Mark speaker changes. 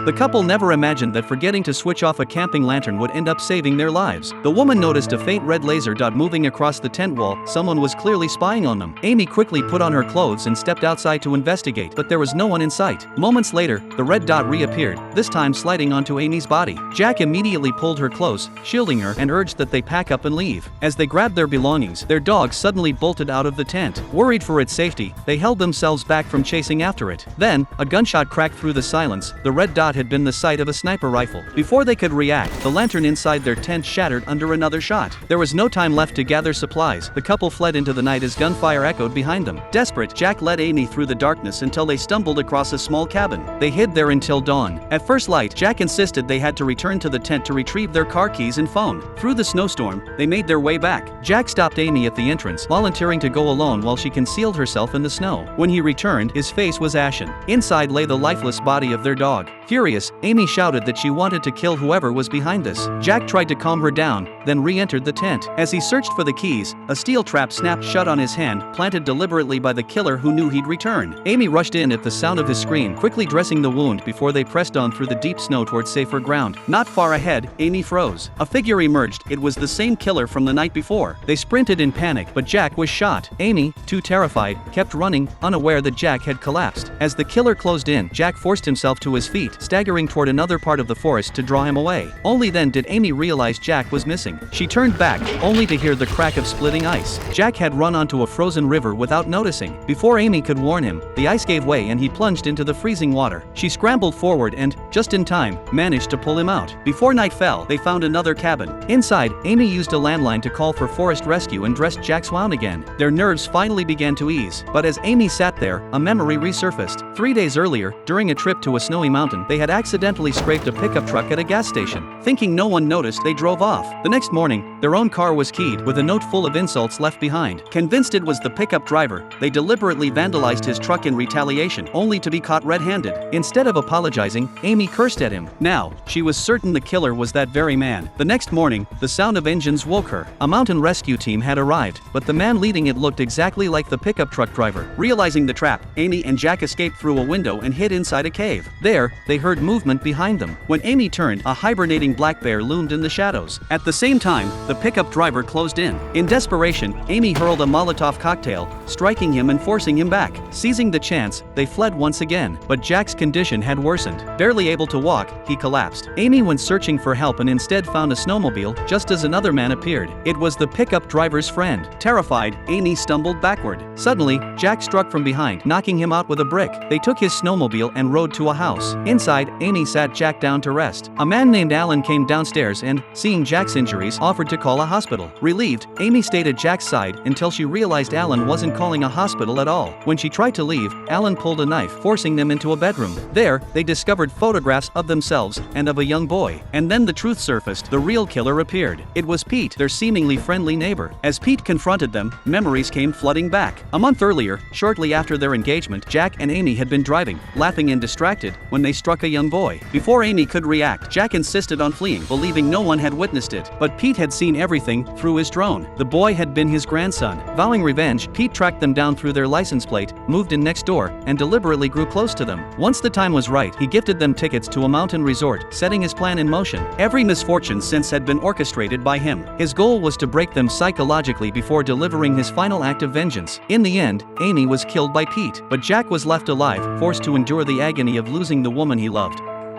Speaker 1: The couple never imagined that forgetting to switch off a camping lantern would end up saving their lives. The woman noticed a faint red laser dot moving across the tent wall. Someone was clearly spying on them. Amy quickly put on her clothes and stepped outside to investigate, but there was no one in sight. Moments later, the red dot reappeared, this time sliding onto Amy's body. Jack immediately pulled her close, shielding her, and urged that they pack up and leave. As they grabbed their belongings, their dog suddenly bolted out of the tent. Worried for its safety, they held themselves back from chasing after it. Then, a gunshot cracked through the silence. The red dot had been the sight of a sniper rifle. Before they could react, the lantern inside their tent shattered under another shot. There was no time left to gather supplies. The couple fled into the night as gunfire echoed behind them. Desperate, Jack led Amy through the darkness until they stumbled across a small cabin. They hid there until dawn. At first light, Jack insisted they had to return to the tent to retrieve their car keys and phone. Through the snowstorm, they made their way back. Jack stopped Amy at the entrance, volunteering to go alone while she concealed herself in the snow. When he returned, his face was ashen. Inside lay the lifeless body of their dog. Furious, Amy shouted that she wanted to kill whoever was behind this. Jack tried to calm her down, then re-entered the tent. As he searched for the keys, a steel trap snapped shut on his hand, planted deliberately by the killer who knew he'd return. Amy rushed in at the sound of his scream, quickly dressing the wound before they pressed on through the deep snow towards safer ground. Not far ahead, Amy froze. A figure emerged. It was the same killer from the night before. They sprinted in panic, but Jack was shot. Amy, too terrified, kept running, unaware that Jack had collapsed. As the killer closed in, Jack forced himself to his feet, staggering toward another part of the forest to draw him away. Only then did Amy realize Jack was missing. She turned back, only to hear the crack of splitting ice. Jack had run onto a frozen river without noticing. Before Amy could warn him, the ice gave way and he plunged into the freezing water. She scrambled forward and, just in time, managed to pull him out. Before night fell, they found another cabin. Inside, Amy used a landline to call for forest rescue and dressed Jack's wound again. Their nerves finally began to ease. But as Amy sat there, a memory resurfaced. 3 days earlier, during a trip to a snowy mountain, they had accidentally scraped a pickup truck at a gas station. Thinking no one noticed, they drove off. The next morning, their own car was keyed, with a note full of insults left behind. Convinced it was the pickup driver, they deliberately vandalized his truck in retaliation, only to be caught red-handed. Instead of apologizing, Amy cursed at him. Now, she was certain the killer was that very man. The next morning, the sound of engines woke her. A mountain rescue team had arrived, but the man leading it looked exactly like the pickup truck driver. Realizing the trap, Amy and Jack escaped through a window and hid inside a cave. There, they heard movement behind them. When Amy turned, a hibernating black bear loomed in the shadows. At the same time, the pickup driver closed in. In desperation, Amy hurled a Molotov cocktail, striking him and forcing him back. Seizing the chance, they fled once again, but Jack's condition had worsened. Barely able to walk, he collapsed. Amy went searching for help and instead found a snowmobile, just as another man appeared. It was the pickup driver's friend. Terrified, Amy stumbled backward. Suddenly, Jack struck from behind, knocking him out with a brick. They took his snowmobile and rode to a house. Inside, Amy sat Jack down to rest. A man named Alan came downstairs and, seeing Jack's injuries, offered to call a hospital. Relieved, Amy stayed at Jack's side until she realized Alan wasn't calling a hospital at all. When she tried to leave, Alan pulled a knife, forcing them into a bedroom. There, they discovered photographs of themselves and of a young boy. And then the truth surfaced. The real killer appeared. It was Pete, their seemingly friendly neighbor. As Pete confronted them, memories came flooding back. A month earlier, shortly after their engagement, Jack and Amy had been driving, laughing and distracted, when they struck a young boy. Before Amy could react, Jack insisted on fleeing, believing no one had witnessed it. But Pete had seen everything through his drone. The boy had been his grandson. Vowing revenge, Pete tracked them down through their license plate, moved in next door, and deliberately grew close to them. Once the time was right, he gifted them tickets to a mountain resort, setting his plan in motion. Every misfortune since had been orchestrated by him. His goal was to break them psychologically before delivering his final act of vengeance. In the end, Amy was killed by Pete, but Jack was left alive, forced to endure the agony of losing the woman he loved.